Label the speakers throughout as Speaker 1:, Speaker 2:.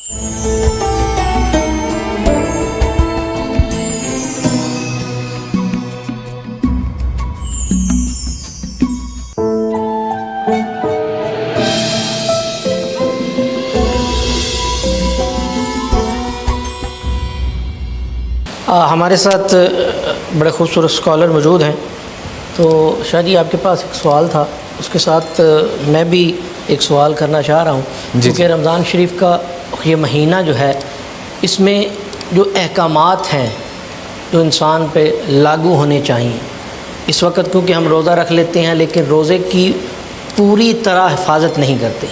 Speaker 1: ہمارے ساتھ بڑے خوبصورت اسکالر موجود ہیں، تو شاہ جی آپ کے پاس ایک سوال تھا، اس کے ساتھ میں بھی ایک سوال کرنا چاہ رہا ہوں کیونکہ رمضان شریف کا یہ مہینہ جو ہے، اس میں جو احکامات ہیں جو انسان پہ لاگو ہونے چاہیے، اس وقت کیونکہ ہم روزہ رکھ لیتے ہیں لیکن روزے کی پوری طرح حفاظت نہیں کرتے،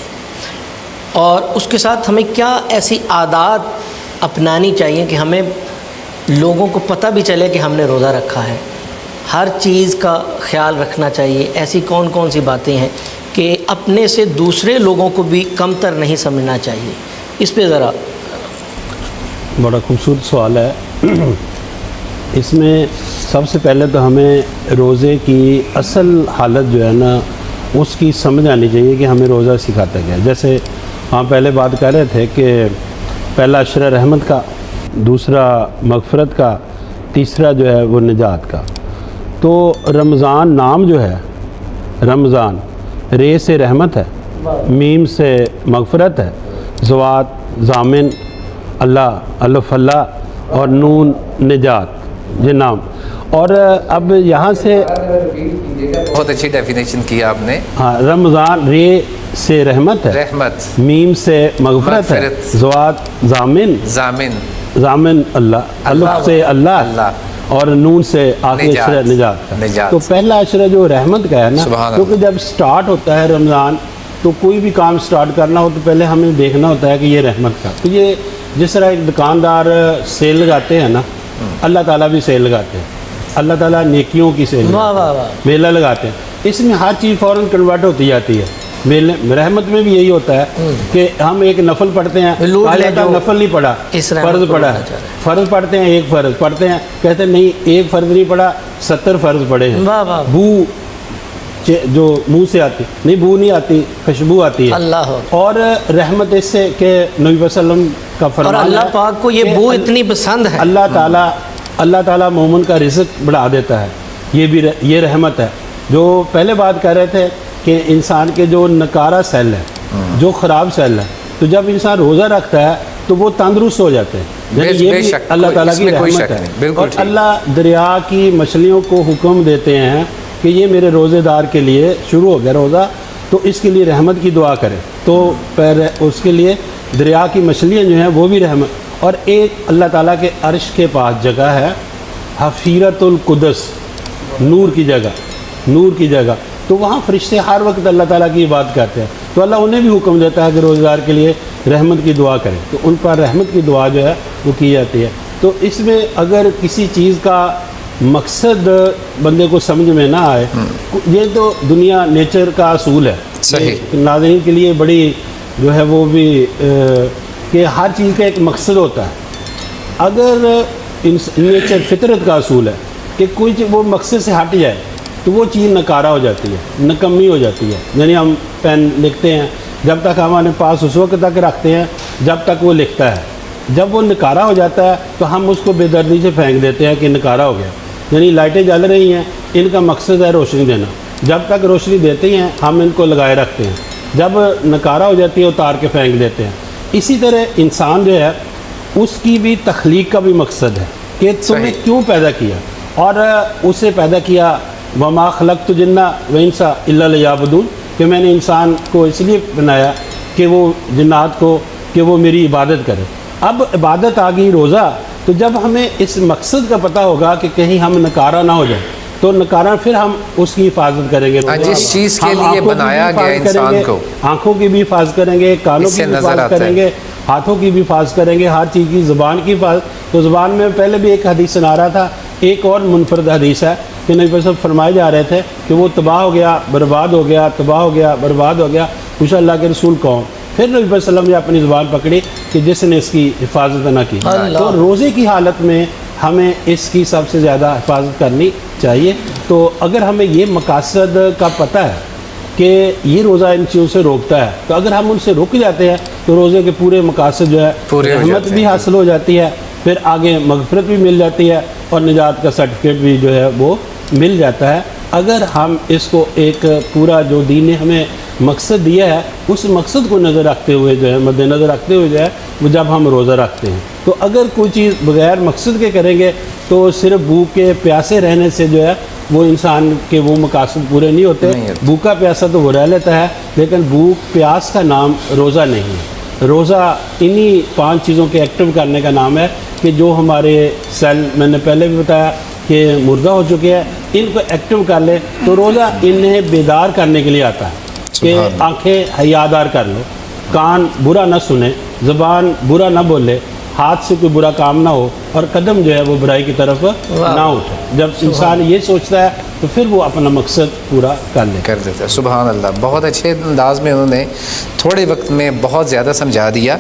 Speaker 1: اور اس کے ساتھ ہمیں کیا ایسی عادات اپنانی چاہیے کہ ہمیں لوگوں کو پتہ بھی چلے کہ ہم نے روزہ رکھا ہے، ہر چیز کا خیال رکھنا چاہیے، ایسی کون کون سی باتیں ہیں کہ اپنے سے دوسرے لوگوں کو بھی کمتر نہیں سمجھنا چاہیے، اس پہ ذرا۔
Speaker 2: بڑا خوبصورت سوال ہے۔ اس میں سب سے پہلے تو ہمیں روزے کی اصل حالت جو ہے نا اس کی سمجھ آنی چاہیے کہ ہمیں روزہ سکھاتا کیا ہے۔ جیسے ہم پہلے بات کر رہے تھے کہ پہلا عشرہ رحمت کا، دوسرا مغفرت کا، تیسرا جو ہے وہ نجات کا۔ تو رمضان نام جو ہے، رمضان رے سے رحمت ہے، میم سے مغفرت ہے، زوات ضامن اللہ، الف اللہ اور نون نجات، یہ نام۔ اور اب یہاں سے
Speaker 3: بہت اچھی ڈیفینیشن کی آپ نے۔
Speaker 2: ہاں، رمضان رے سے رحمت ہے،
Speaker 3: رحمت،
Speaker 2: میم سے مغفرت ہے، زوات ضامن ضامن اللہ، الف سے اللہ اور نون سے آخری عشرہ نجات کا۔ تو پہلا عشرہ جو رحمت کا ہے نا، کیونکہ جب سٹارٹ ہوتا ہے رمضان تو کوئی بھی کام سٹارٹ کرنا ہو تو پہلے ہمیں دیکھنا ہوتا ہے کہ یہ رحمت کا۔ تو یہ جس طرح ایک دکاندار سیل لگاتے ہیں نا، اللہ تعالیٰ بھی سیل لگاتے ہیں، اللہ تعالیٰ نیکیوں کی سیل میلہ لگاتے ہیں، اس میں ہر چیز فوراً کنورٹ ہوتی جاتی ہے۔ رحمت میں بھی یہی ہوتا ہے کہ ہم ایک نفل پڑھتے ہیں، نفل نہیں پڑھا، فرض پڑھا ہے، فرض پڑھتے ہیں، ایک فرض پڑھتے ہیں، کہتے ہیں نہیں ایک فرض نہیں پڑھا، 70 فرض پڑھے ہیں۔ بو جو منہ سے آتی نہیں، بو نہیں آتی، خوشبو آتی ہے۔ اور رحمت اس سے کہ نبی صلی اللہ علیہ وسلم کا فرمان ہے،
Speaker 1: اور اللہ پاک کو یہ بو اتنی پسند ہے،
Speaker 2: اللہ تعالیٰ مومن کا رزق بڑھا دیتا ہے، یہ رحمت ہے۔ جو پہلے بات کر رہے تھے کہ انسان کے جو نکارہ سیل ہے، جو خراب سیل ہے، تو جب انسان روزہ رکھتا ہے تو وہ تندرست ہو جاتے ہیں، یعنی یہ بھی اللہ تعالیٰ کی رحمت ہے۔ اور اللہ دریا کی مچھلیوں کو حکم دیتے ہیں کہ یہ میرے روزے دار کے لیے شروع ہو گیا روزہ، تو اس کے لیے رحمت کی دعا کریں، تو پھر اس کے لیے دریا کی مچھلیاں جو ہیں وہ بھی رحمت۔ اور ایک اللہ تعالیٰ کے عرش کے پاس جگہ ہے حفیرۃ القدس، نور کی جگہ، تو وہاں فرشتے ہر وقت اللہ تعالیٰ کی بات کرتے ہیں، تو اللہ انہیں بھی حکم دیتا ہے کہ روزہ دار کے لیے رحمت کی دعا کریں، تو ان پر رحمت کی دعا جو ہے وہ کی جاتی ہے۔ تو اس میں اگر کسی چیز کا مقصد بندے کو سمجھ میں نہ آئے، یہ تو دنیا نیچر کا اصول ہے،
Speaker 3: صحیح،
Speaker 2: ناظرین کے لیے بڑی جو ہے وہ بھی کہ ہر چیز کا ایک مقصد ہوتا ہے۔ اگر نیچر فطرت کا اصول ہے کہ کوئی چیز وہ مقصد سے ہٹ جائے تو وہ چیز نکارہ ہو جاتی ہے، نکمی ہو جاتی ہے۔ یعنی ہم پین لکھتے ہیں، جب تک ہمارے پاس اس وقت تک رکھتے ہیں جب تک وہ لکھتا ہے، جب وہ نکارہ ہو جاتا ہے تو ہم اس کو بے دردی سے پھینک دیتے ہیں کہ نکارہ ہو گیا۔ یعنی لائٹیں جل رہی ہیں، ان کا مقصد ہے روشنی دینا، جب تک روشنی دیتے ہیں ہم ان کو لگائے رکھتے ہیں، جب نکارہ ہو جاتی ہے اتار کے پھینک دیتے ہیں۔ اسی طرح انسان جو ہے اس کی بھی تخلیق کا بھی مقصد ہے کہ تمہیں کیوں پیدا کیا، اور اسے پیدا کیا وما خلقت الجن والانس الا لیعبدون، کہ میں نے انسان کو اس لیے بنایا کہ وہ جنات کو کہ وہ میری عبادت کرے۔ اب عبادت آ گئی روزہ، تو جب ہمیں اس مقصد کا پتہ ہوگا کہ کہیں ہم نکارہ نہ ہو جائیں تو نکارہ پھر ہم اس کی حفاظت کریں گے۔
Speaker 3: جس چیز کے لیے بنایا گیا انسان کو،
Speaker 2: آنکھوں کی بھی حفاظت کریں گے، کانوں کی بھی حفاظت کریں گے، ہاتھوں کی بھی حفاظت کریں گے، ہر چیز کی، زبان کی حفاظت۔ تو زبان میں پہلے بھی ایک حدیث سنا رہا تھا، ایک اور منفرد حدیث ہے کہ نبی صلی اللہ علیہ وسلم فرمائے جا رہے تھے کہ وہ تباہ ہو گیا، برباد ہو گیا، تباہ ہو گیا، برباد ہو گیا۔ پوچھا اللہ کے رسول کون؟ پھر نبی صلی اللہ علیہ وسلم نے اپنی زبان پکڑی کہ جس نے اس کی حفاظت نہ کی۔ تو روزے کی حالت میں ہمیں اس کی سب سے زیادہ حفاظت کرنی چاہیے۔ تو اگر ہمیں یہ مقاصد کا پتہ ہے کہ یہ روزہ ان چیزوں سے روکتا ہے، تو اگر ہم ان سے رک جاتے ہیں تو روزے کے پورے مقاصد جو ہے
Speaker 3: پورے ہو
Speaker 2: رحمت
Speaker 3: جاتے
Speaker 2: بھی
Speaker 3: ہیں۔
Speaker 2: حاصل ہو جاتی ہے، پھر آگے مغفرت بھی مل جاتی ہے اور نجات کا سرٹیفکیٹ بھی جو ہے وہ مل جاتا ہے۔ اگر ہم اس کو ایک پورا جو دین نے ہمیں مقصد دیا ہے اس مقصد کو نظر رکھتے ہوئے جو ہے مد نظر رکھتے ہوئے جو ہے وہ جب ہم روزہ رکھتے ہیں، تو اگر کوئی چیز بغیر مقصد کے کریں گے تو صرف بھوک کے پیاسے رہنے سے جو ہے وہ انسان کے وہ مقاصد پورے نہیں ہوتے۔ بھوکا پیاسا تو وہ رہ لیتا ہے لیکن بھوک پیاس کا نام روزہ نہیں ہے۔ روزہ انہی 5 چیزوں کے ایکٹیو کرنے کا نام ہے کہ جو ہمارے سیل، میں نے پہلے بھی بتایا کہ مردہ ہو چکے ہیں، ان کو ایکٹیو کر لیں تو روزہ انہیں بیدار کرنے کے لیے آتا ہے کہ آنکھیں حیادار کر لو، کان برا نہ سنیں، زبان برا نہ بولے، ہاتھ سے کوئی برا کام نہ ہو اور قدم جو ہے وہ برائی کی طرف نہ اٹھے۔ جب انسان یہ سوچتا ہے تو پھر وہ اپنا مقصد پورا کر
Speaker 3: دیتا ہے۔ سبحان اللہ، بہت اچھے انداز میں انہوں نے تھوڑے وقت میں بہت زیادہ سمجھا دیا۔